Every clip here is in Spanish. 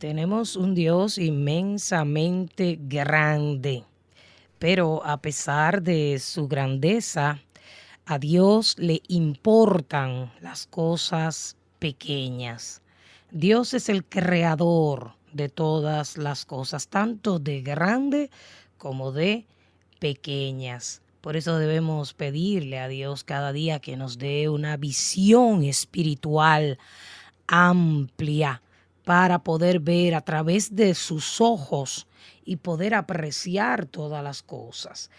Tenemos un Dios inmensamente grande, pero a pesar de su grandeza, a Dios le importan las cosas pequeñas. Dios es el creador de todas las cosas, tanto de grande como de pequeñas. Por eso debemos pedirle a Dios cada día que nos dé una visión espiritual amplia para poder ver a través de sus ojos y poder apreciar todas las cosas.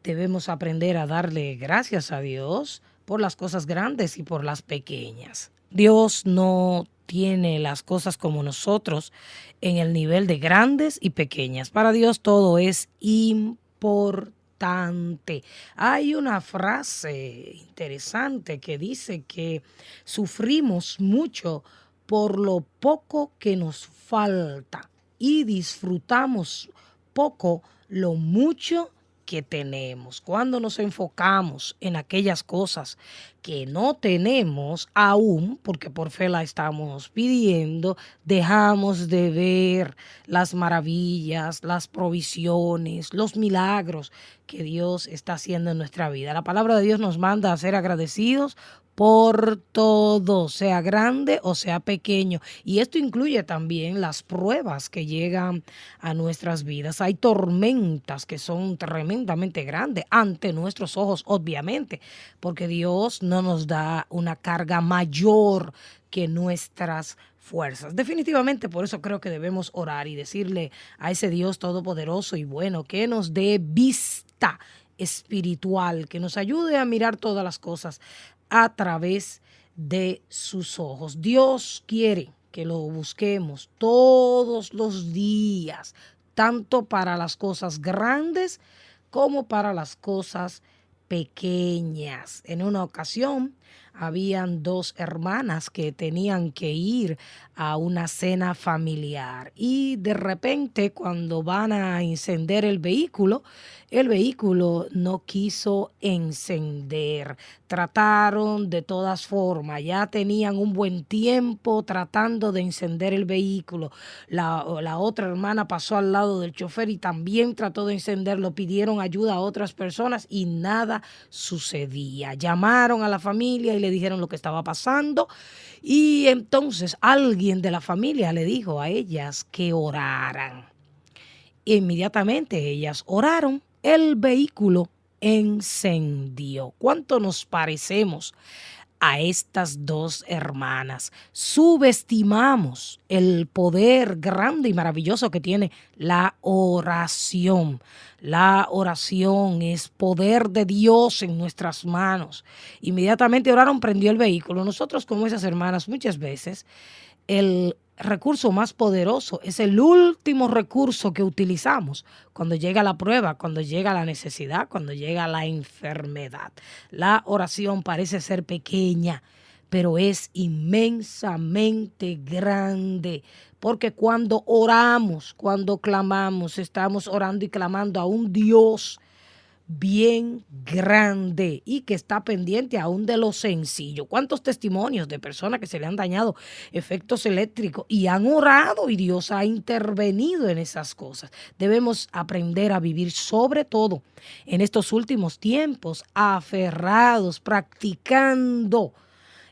Debemos aprender a darle gracias a Dios por las cosas grandes y por las pequeñas. Dios no tiene las cosas como nosotros en el nivel de grandes y pequeñas. Para Dios todo es importante. Hay una frase interesante que dice que sufrimos mucho por lo poco que nos falta y disfrutamos poco lo mucho que tenemos. Cuando nos enfocamos en aquellas cosas que no tenemos aún, porque por fe la estamos pidiendo, dejamos de ver las maravillas, las provisiones, los milagros que Dios está haciendo en nuestra vida. La palabra de Dios nos manda a ser agradecidos por todo, sea grande o sea pequeño. Y esto incluye también las pruebas que llegan a nuestras vidas. Hay tormentas que son tremendamente grandes ante nuestros ojos, obviamente, porque Dios no nos da una carga mayor que nuestras fuerzas. Definitivamente por eso creo que debemos orar y decirle a ese Dios todopoderoso y bueno que nos dé vista espiritual, que nos ayude a mirar todas las cosas a través de sus ojos. Dios quiere que lo busquemos todos los días, tanto para las cosas grandes como para las cosas pequeñas. En una ocasión habían dos hermanas que tenían que ir a una cena familiar y de repente cuando van a encender el vehículo no quiso encender. Trataron de todas formas, ya tenían un buen tiempo tratando de encender el vehículo. La otra hermana pasó al lado del chofer y también trató de encenderlo. Pidieron ayuda a otras personas y nada sucedía. Llamaron a la familia y le dijeron lo que estaba pasando. Y entonces alguien de la familia le dijo a ellas que oraran. Inmediatamente ellas oraron, el vehículo encendió. ¿Cuánto nos parecemos a estas dos hermanas? Subestimamos el poder grande y maravilloso que tiene la oración. La oración es poder de Dios en nuestras manos. Inmediatamente oraron, prendió el vehículo. Nosotros, como esas hermanas, muchas veces el recurso más poderoso es el último recurso que utilizamos cuando llega la prueba, cuando llega la necesidad, cuando llega la enfermedad. La oración parece ser pequeña, pero es inmensamente grande, porque cuando oramos, cuando clamamos, estamos orando y clamando a un Dios bien grande y que está pendiente aún de lo sencillo. ¿Cuántos testimonios de personas que se le han dañado efectos eléctricos y han orado y Dios ha intervenido en esas cosas? Debemos aprender a vivir sobre todo en estos últimos tiempos aferrados, practicando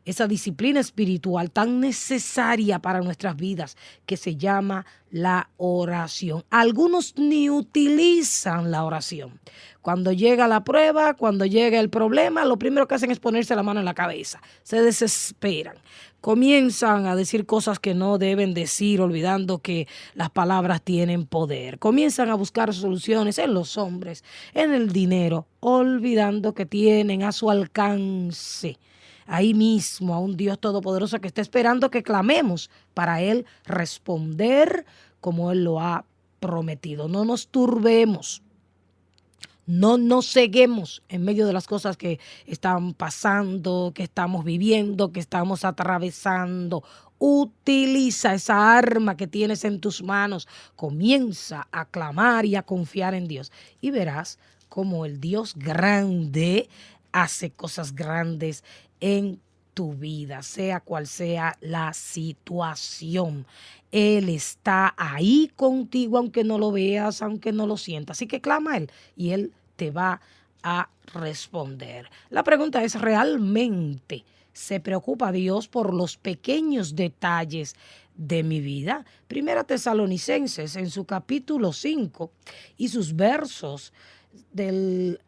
esa disciplina espiritual tan necesaria para nuestras vidas que se llama la oración. Algunos ni utilizan la oración. Cuando llega la prueba, cuando llega el problema, lo primero que hacen es ponerse la mano en la cabeza. Se desesperan. Comienzan a decir cosas que no deben decir, olvidando que las palabras tienen poder. Comienzan a buscar soluciones en los hombres, en el dinero, olvidando que tienen a su alcance ahí mismo a un Dios todopoderoso que está esperando que clamemos para Él responder como Él lo ha prometido. No nos turbemos. No nos ceguemos en medio de las cosas que están pasando, que estamos viviendo, que estamos atravesando. Utiliza esa arma que tienes en tus manos. Comienza a clamar y a confiar en Dios. Y verás cómo el Dios grande hace cosas grandes en tu vida, sea cual sea la situación. Él está ahí contigo, aunque no lo veas, aunque no lo sientas. Así que clama a Él y Él te va a responder. La pregunta es, ¿realmente se preocupa Dios por los pequeños detalles de mi vida? Primera Tesalonicenses, en su capítulo 5 y sus versos del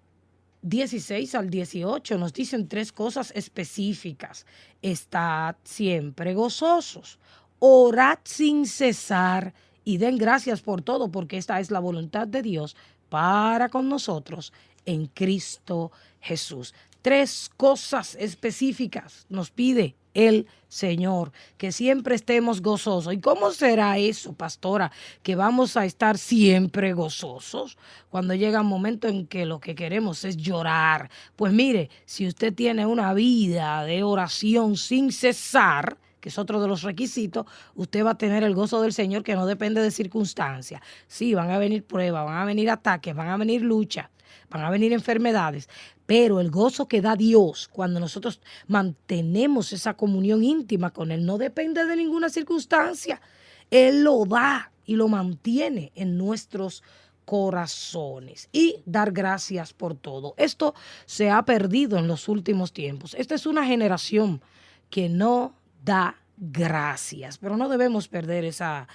16 al 18 nos dicen tres cosas específicas. Estad siempre gozosos, orad sin cesar y den gracias por todo, porque esta es la voluntad de Dios para con nosotros en Cristo Jesús. Tres cosas específicas nos pide el Señor, que siempre estemos gozosos. ¿Y cómo será eso, pastora, que vamos a estar siempre gozosos cuando llega un momento en que lo que queremos es llorar? Pues mire, si usted tiene una vida de oración sin cesar, que es otro de los requisitos, usted va a tener el gozo del Señor, que no depende de circunstancias. Sí, van a venir pruebas, van a venir ataques, van a venir luchas, van a venir enfermedades, pero el gozo que da Dios cuando nosotros mantenemos esa comunión íntima con Él no depende de ninguna circunstancia. Él lo da y lo mantiene en nuestros corazones, y dar gracias por todo. Esto se ha perdido en los últimos tiempos. Esta es una generación que no da gracias, pero no debemos perder esa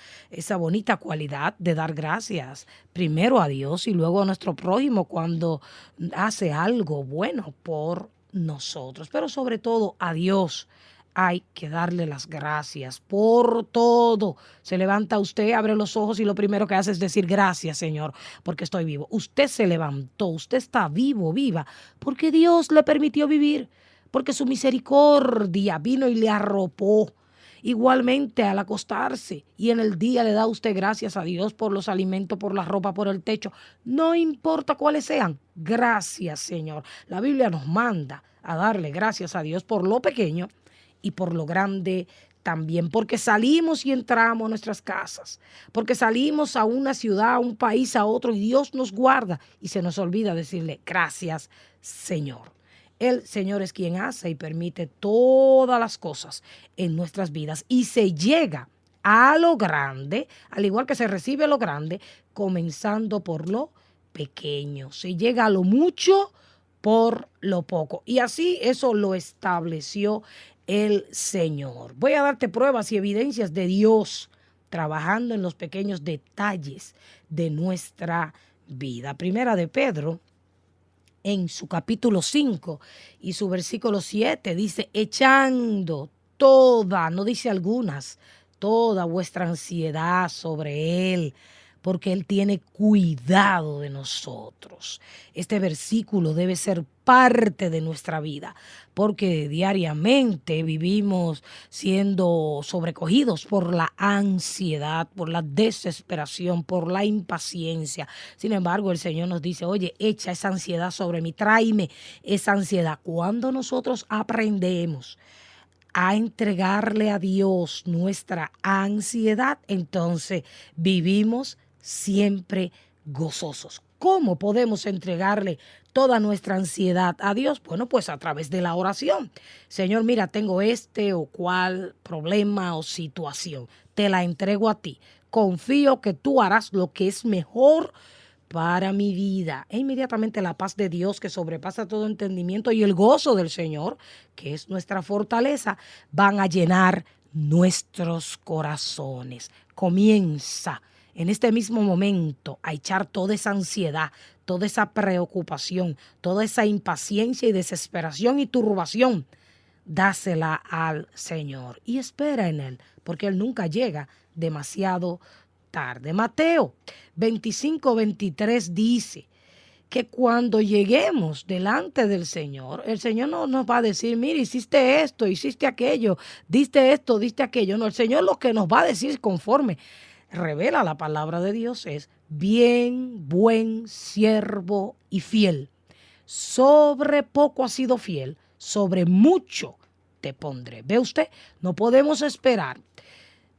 bonita cualidad de dar gracias primero a Dios y luego a nuestro prójimo cuando hace algo bueno por nosotros, pero sobre todo a Dios. Hay que darle las gracias por todo. Se levanta usted, abre los ojos y lo primero que hace es decir gracias, Señor, porque estoy vivo. Usted se levantó, usted está vivo, viva, porque Dios le permitió vivir, porque su misericordia vino y le arropó. Igualmente al acostarse y en el día le da usted gracias a Dios por los alimentos, por la ropa, por el techo. No importa cuáles sean. Gracias, Señor. La Biblia nos manda a darle gracias a Dios por lo pequeño y por lo grande también, porque salimos y entramos a nuestras casas, porque salimos a una ciudad, a un país, a otro, y Dios nos guarda y se nos olvida decirle gracias, Señor. El Señor es quien hace y permite todas las cosas en nuestras vidas y se llega a lo grande, al igual que se recibe lo grande, comenzando por lo pequeño. Se llega a lo mucho por lo poco. Y así eso lo estableció el Señor. Voy a darte pruebas y evidencias de Dios trabajando en los pequeños detalles de nuestra vida. Primera de Pedro, en su capítulo 5 y su versículo 7, dice, echando toda, no dice algunas, toda vuestra ansiedad sobre Él, porque Él tiene cuidado de nosotros. Este versículo debe ser parte de nuestra vida, porque diariamente vivimos siendo sobrecogidos por la ansiedad, por la desesperación, por la impaciencia. Sin embargo, el Señor nos dice, oye, echa esa ansiedad sobre mí, tráeme esa ansiedad. Cuando nosotros aprendemos a entregarle a Dios nuestra ansiedad, entonces vivimos siempre gozosos. ¿Cómo podemos entregarle toda nuestra ansiedad a Dios? Bueno, pues a través de la oración. Señor, mira, tengo este o cual problema o situación. Te la entrego a ti. Confío que tú harás lo que es mejor para mi vida. E inmediatamente la paz de Dios, que sobrepasa todo entendimiento, y el gozo del Señor, que es nuestra fortaleza, van a llenar nuestros corazones. Comienza en este mismo momento a echar toda esa ansiedad, toda esa preocupación, toda esa impaciencia y desesperación y turbación. Dásela al Señor y espera en Él, porque Él nunca llega demasiado tarde. Mateo 25:23 dice que cuando lleguemos delante del Señor, el Señor no nos va a decir, mira, hiciste esto, hiciste aquello, diste esto, diste aquello. No, el Señor lo que nos va a decir conforme revela la palabra de Dios es, bien, buen siervo y fiel. Sobre poco has sido fiel, sobre mucho te pondré. ¿Ve usted? No podemos esperar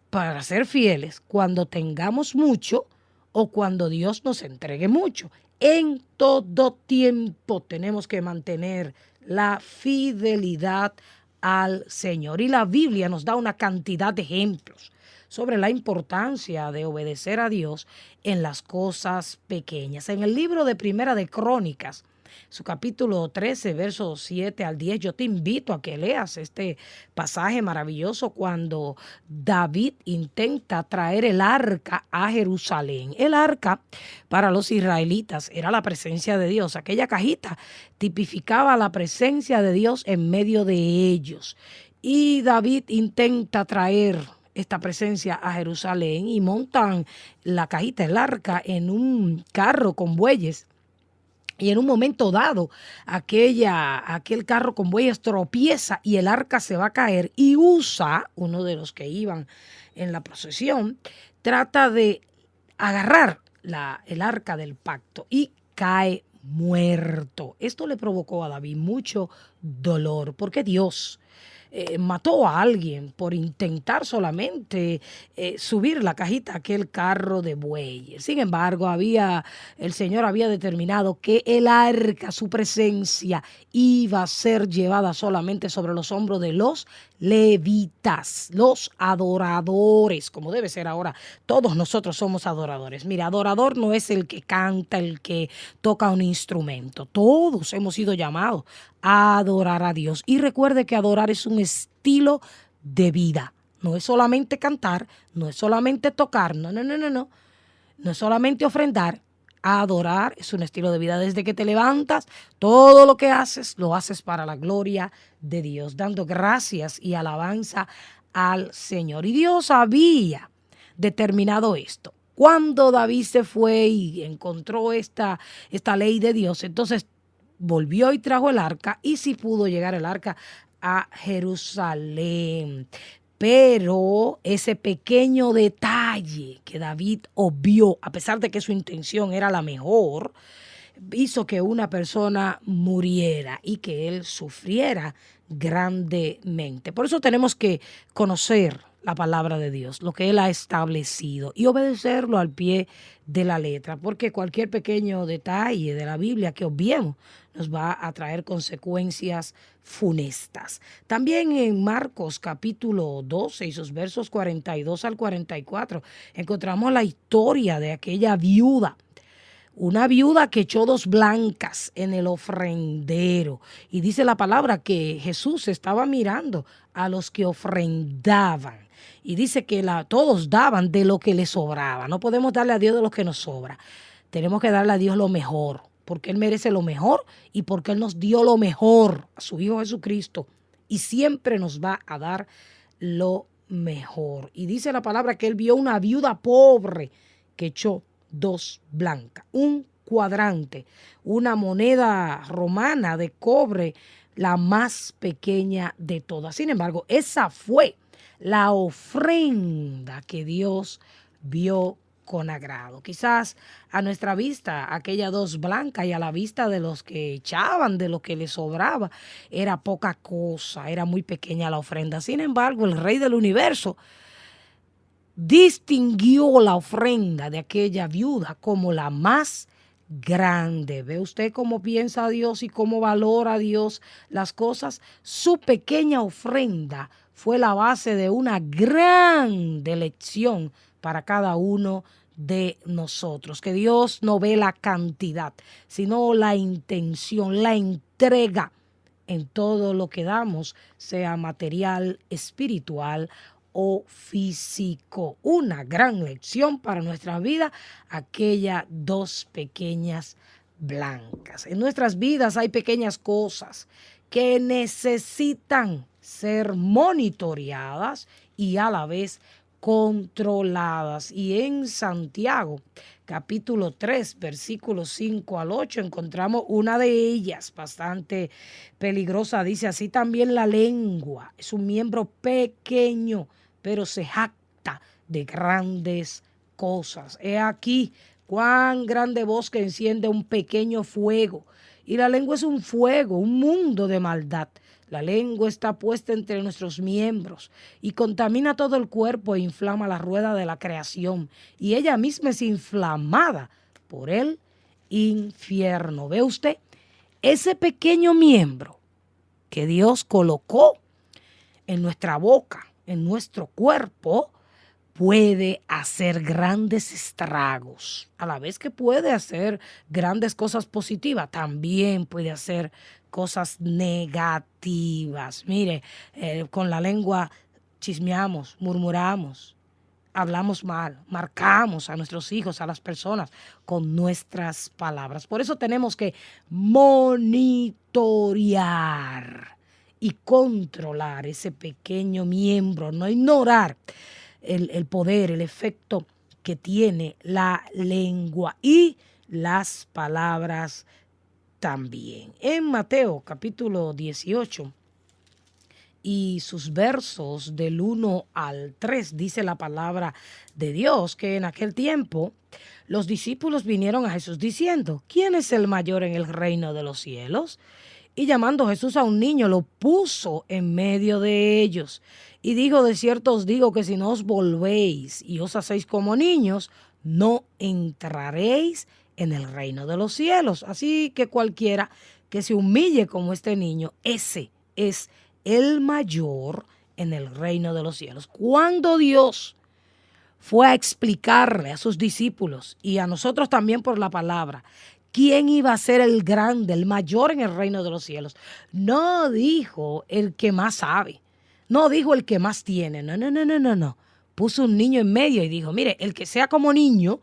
para ser fieles cuando tengamos mucho o cuando Dios nos entregue mucho. En todo tiempo tenemos que mantener la fidelidad al Señor. Y la Biblia nos da una cantidad de ejemplos sobre la importancia de obedecer a Dios en las cosas pequeñas. En el libro de Primera de Crónicas, su capítulo 13, versos 7 al 10, yo te invito a que leas este pasaje maravilloso cuando David intenta traer el arca a Jerusalén. El arca para los israelitas era la presencia de Dios. Aquella cajita tipificaba la presencia de Dios en medio de ellos. Y David intenta traer esta presencia a Jerusalén y montan la cajita, el arca, en un carro con bueyes. Y en un momento dado, aquel carro con bueyes tropieza y el arca se va a caer. Y Usa, uno de los que iban en la procesión, trata de agarrar el arca del pacto y cae muerto. Esto le provocó a David mucho dolor, porque Dios mató a alguien por intentar solamente subir la cajita a aquel carro de bueyes. Sin embargo, el Señor había determinado que el arca, su presencia, iba a ser llevada solamente sobre los hombros de los levitas, los adoradores, como debe ser ahora. Todos nosotros somos adoradores. Mira, adorador no es el que canta, el que toca un instrumento. Todos hemos sido llamados a adorar a Dios. Y recuerde que adorar es un estilo de vida. No es solamente cantar, no es solamente tocar, no. No es solamente ofrendar. Adorar es un estilo de vida. Desde que te levantas, todo lo que haces, lo haces para la gloria de Dios, dando gracias y alabanza al Señor. Y Dios había determinado esto. Cuando David se fue y encontró esta ley de Dios, entonces volvió y trajo el arca, y sí pudo llegar el arca a Jerusalén. Pero ese pequeño detalle que David obvió, a pesar de que su intención era la mejor, hizo que una persona muriera y que él sufriera grandemente. Por eso tenemos que conocer la palabra de Dios, lo que Él ha establecido, y obedecerlo al pie de la letra, porque cualquier pequeño detalle de la Biblia que obviemos nos va a traer consecuencias funestas. También en Marcos capítulo 12 y sus versos 42 al 44 encontramos la historia de aquella viuda. Una viuda que echó 2 blancas en el ofrendero. Y dice la palabra que Jesús estaba mirando a los que ofrendaban. Y dice que todos daban de lo que les sobraba. No podemos darle a Dios de lo que nos sobra. Tenemos que darle a Dios lo mejor, porque Él merece lo mejor y porque Él nos dio lo mejor a su Hijo Jesucristo. Y siempre nos va a dar lo mejor. Y dice la palabra que Él vio una viuda pobre que echó 2 blancas, un cuadrante, una moneda romana de cobre, la más pequeña de todas. Sin embargo, esa fue la ofrenda que Dios vio con agrado. Quizás a nuestra vista, aquellas 2 blancas, y a la vista de los que echaban de lo que les sobraba, era poca cosa, era muy pequeña la ofrenda. Sin embargo, el Rey del Universo distinguió la ofrenda de aquella viuda como la más grande. ¿Ve usted cómo piensa Dios y cómo valora Dios las cosas? Su pequeña ofrenda fue la base de una gran lección para cada uno de nosotros. Que Dios no ve la cantidad, sino la intención, la entrega en todo lo que damos, sea material, espiritual o físico. Una gran lección para nuestra vida, aquellas 2 pequeñas blancas. En nuestras vidas hay pequeñas cosas que necesitan ser monitoreadas y a la vez controladas. Y en Santiago, capítulo 3, versículos 5 al 8, encontramos una de ellas bastante peligrosa. Dice así: también la lengua es un miembro pequeño, pero se jacta de grandes cosas. He aquí cuán grande bosque enciende un pequeño fuego. Y la lengua es un fuego, un mundo de maldad. La lengua está puesta entre nuestros miembros y contamina todo el cuerpo e inflama la rueda de la creación. Y ella misma es inflamada por el infierno. ¿Ve usted? Ese pequeño miembro que Dios colocó en nuestra boca, en nuestro cuerpo, puede hacer grandes estragos. A la vez que puede hacer grandes cosas positivas, también puede hacer cosas negativas. Mire, con la lengua chismeamos, murmuramos, hablamos mal, marcamos a nuestros hijos, a las personas, con nuestras palabras. Por eso tenemos que monitorear y controlar ese pequeño miembro, no ignorar el poder, el efecto que tiene la lengua y las palabras también. En Mateo capítulo 18 y sus versos del 1 al 3 dice la palabra de Dios que en aquel tiempo los discípulos vinieron a Jesús diciendo: ¿quién es el mayor en el reino de los cielos? Y llamando Jesús a un niño, lo puso en medio de ellos. Y dijo: de cierto os digo que si no os volvéis y os hacéis como niños, no entraréis en el reino de los cielos. Así que cualquiera que se humille como este niño, ese es el mayor en el reino de los cielos. Cuando Dios fue a explicarle a sus discípulos y a nosotros también por la palabra quién iba a ser el grande, el mayor en el reino de los cielos, no dijo el que más sabe, no dijo el que más tiene, no. Puso un niño en medio y dijo: mire, el que sea como niño,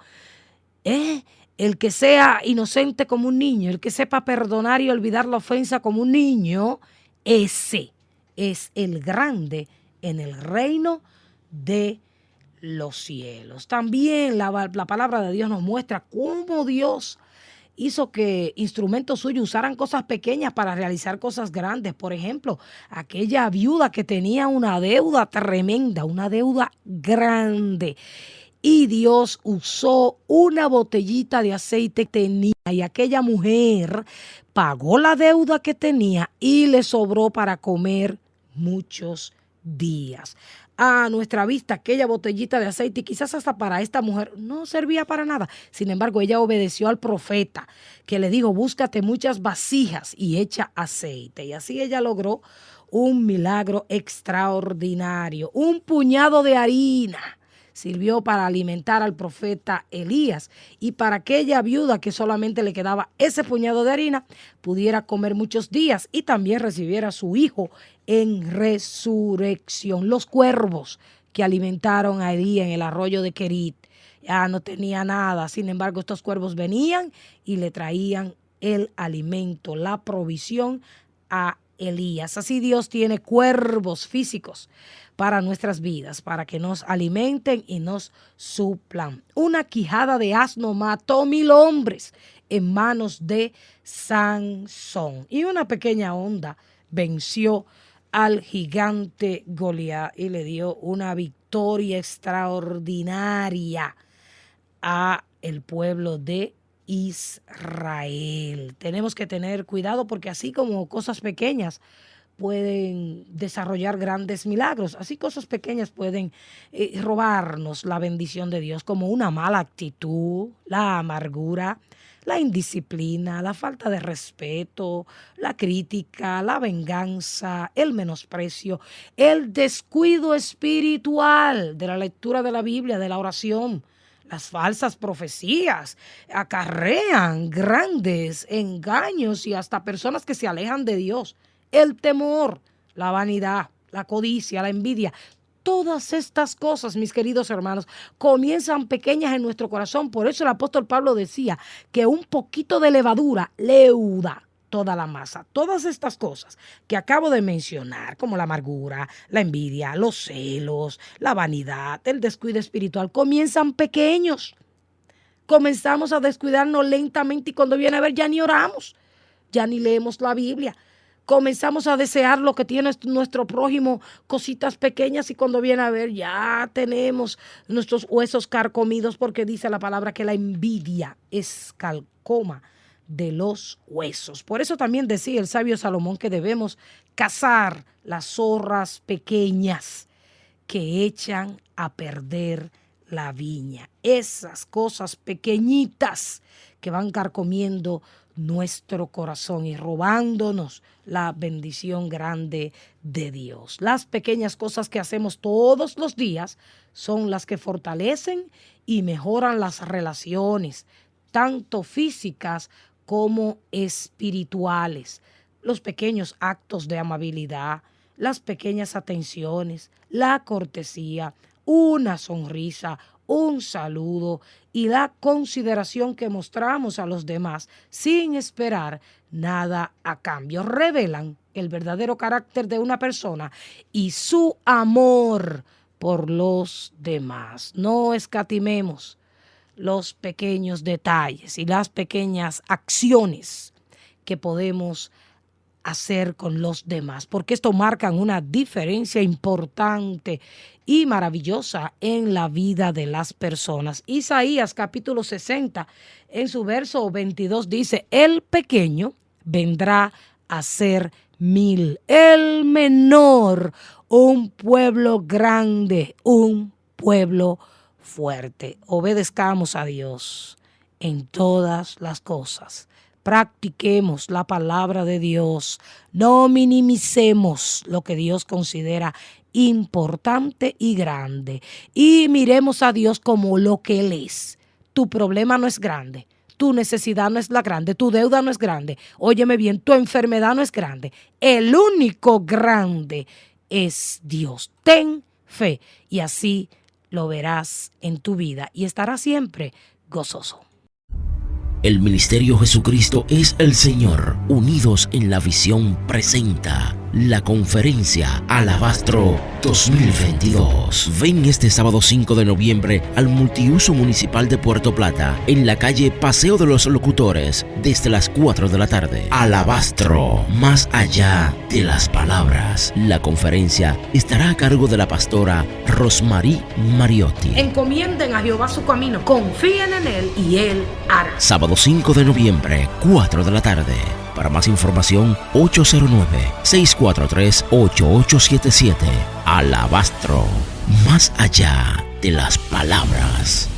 el que sea inocente como un niño, el que sepa perdonar y olvidar la ofensa como un niño, ese es el grande en el reino de los cielos. También la palabra de Dios nos muestra cómo Dios hizo que instrumentos suyos usaran cosas pequeñas para realizar cosas grandes. Por ejemplo, aquella viuda que tenía una deuda tremenda, una deuda grande. Y Dios usó una botellita de aceite que tenía y aquella mujer pagó la deuda que tenía y le sobró para comer muchos días. A nuestra vista, aquella botellita de aceite, y quizás hasta para esta mujer, no servía para nada. Sin embargo, ella obedeció al profeta que le dijo: búscate muchas vasijas y echa aceite. Y así ella logró un milagro extraordinario. Un puñado de harina sirvió para alimentar al profeta Elías y para aquella viuda que solamente le quedaba ese puñado de harina pudiera comer muchos días y también recibiera a su hijo en resurrección. Los cuervos que alimentaron a Elías en el arroyo de Querit ya no tenía nada. Sin embargo, estos cuervos venían y le traían el alimento, la provisión a Elías. Así Dios tiene cuervos físicos para nuestras vidas, para que nos alimenten y nos suplan. Una quijada de asno mató 1000 hombres en manos de Sansón. Y una pequeña onda venció al gigante Goliat y le dio una victoria extraordinaria a el pueblo de Israel. Tenemos que tener cuidado porque así como cosas pequeñas pueden desarrollar grandes milagros, así cosas pequeñas pueden robarnos la bendición de Dios, como una mala actitud, la amargura, la indisciplina, la falta de respeto, la crítica, la venganza, el menosprecio, el descuido espiritual de la lectura de la Biblia, de la oración. Las falsas profecías acarrean grandes engaños y hasta personas que se alejan de Dios. El temor, la vanidad, la codicia, la envidia. Todas estas cosas, mis queridos hermanos, comienzan pequeñas en nuestro corazón. Por eso el apóstol Pablo decía que un poquito de levadura leuda toda la masa. Todas estas cosas que acabo de mencionar, como la amargura, la envidia, los celos, la vanidad, el descuido espiritual, comienzan pequeños. Comenzamos a descuidarnos lentamente y cuando viene a ver ya ni oramos, ya ni leemos la Biblia. Comenzamos a desear lo que tiene nuestro prójimo, cositas pequeñas, y cuando viene a ver ya tenemos nuestros huesos carcomidos, porque dice la palabra que la envidia es calcoma de los huesos. Por eso también decía el sabio Salomón que debemos cazar las zorras pequeñas que echan a perder la viña. Esas cosas pequeñitas que van carcomiendo nuestro corazón y robándonos la bendición grande de Dios. Las pequeñas cosas que hacemos todos los días son las que fortalecen y mejoran las relaciones, tanto físicas como espirituales. Los pequeños actos de amabilidad, las pequeñas atenciones, la cortesía, una sonrisa, un saludo y la consideración que mostramos a los demás sin esperar nada a cambio revelan el verdadero carácter de una persona y su amor por los demás. No escatimemos los pequeños detalles y las pequeñas acciones que podemos hacer con los demás, porque esto marca una diferencia importante y maravillosa en la vida de las personas. Isaías capítulo 60, en su verso 22 dice, el pequeño vendrá a ser 1000, el menor un pueblo grande, un pueblo fuerte. Obedezcamos a Dios en todas las cosas. Practiquemos la palabra de Dios. No minimicemos lo que Dios considera importante y grande. Y miremos a Dios como lo que Él es. Tu problema no es grande. Tu necesidad no es la grande. Tu deuda no es grande. Óyeme bien, tu enfermedad no es grande. El único grande es Dios. Ten fe y así lo verás en tu vida y estarás siempre gozoso. El Ministerio Jesucristo es el Señor, unidos en la visión, presenta la conferencia Alabastro 2022. Ven este sábado 5 de noviembre al Multiuso Municipal de Puerto Plata, en la calle Paseo de los Locutores, desde las 4 de la tarde. Alabastro, más allá de las palabras. La conferencia estará a cargo de la pastora Rosmarie Mariotti. Encomienden a Jehová su camino, confíen en Él y Él hará. Sábado 5 de noviembre, 4 de la tarde. Para más información, 809-643-8877. Alabastro, más allá de las palabras.